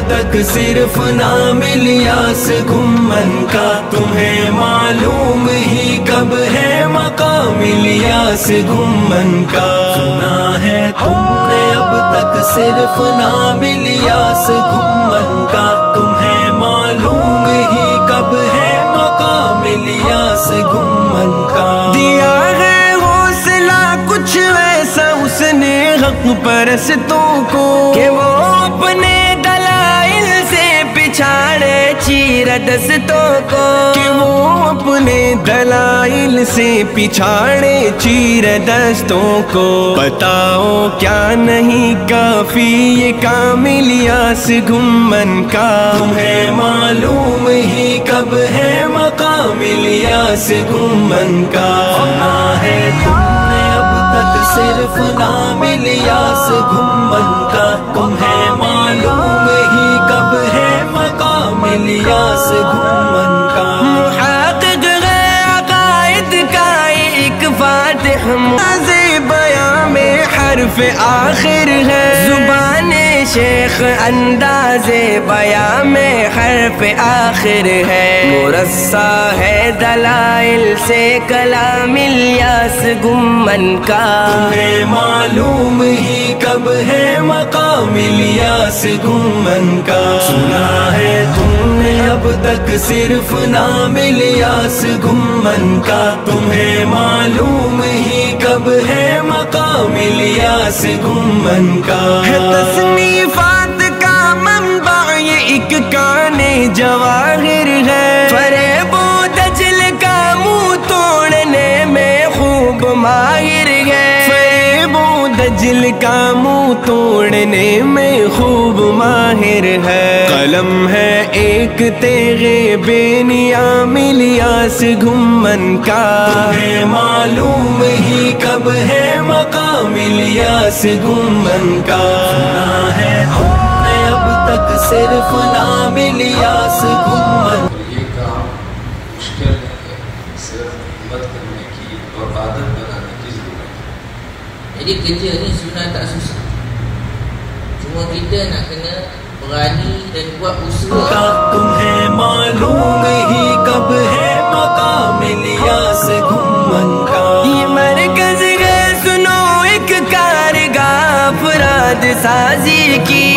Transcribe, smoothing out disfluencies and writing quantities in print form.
تک صرف نام الیاس گھمن کا، تمہیں معلوم ہی کب ہے مقام الیاس گھمن کا۔ سنا ہے تم نے اب تک صرف نام الیاس گھمن کا، تمہیں معلوم ہی کب ہے مقام الیاس گھمن کا۔ دیا ہے حوصلہ کچھ ایسا اس نے حق پرستوں کو کہ وہ اپنے دلائل سے پچھاڑے چیر دستوں کو، کہ وہ اپنے دلائل سے پچھاڑے چیر دستوں کو۔ بتاؤ کیا نہیں کافی یہ کام الیاس گھمن کا، تمہیں معلوم ہی کب ہے مقام الیاس گھمن کا۔ سنا ہے تم نے اب تک صرف نام الیاس گھمن کا، تمہیں معلوم ہی کب ہے مقام الیاس گھمن کا۔ محقق ہے عقائد کا ایک فاتح، بیان میں حرف آخر ہے، زبان شیخ انداز بیان میں حرف آخر ہے، مرصع ہے دلائل سے کلام الیاس گھمن کا، تمہیں معلوم ہی کب ہے مقام الیاس گھمن کا۔ سنا ہے تم نے اب تک صرف نام الیاس گھمن کا، تمہیں معلوم ہی کب ہے مقام الیاس گھمن کا۔ تصنیفات کا منبع یہ ایک کان جواہر ہے، فریب و دجل کا منہ توڑنے میں خوب ماہر ہے، فریب و دجل کا منہ توڑنے میں خوب ماہر ہے۔ قلم ہے ایک تیغ بے نیام الیاس گھمن کا، تمہیں معلوم ہی کب ہے مقام الیاس گھمن کا۔ سنا ہے تم نے اب تک صرف نام الیاس گھمن۔ یہ کام مشکل ہے، صرف ہمت کرنے کی اور عادت بنانے کی ضرورت ہے۔ Jadi kerja ni sebenarnya tak susah, cuma kita nak kena berani dan buat usaha۔ تمہیں معلوم ہی کب ہے مقام الیاس گھمن کا، یہ مرکز ہے سنو ایک کارگاہ افراد سازی کی۔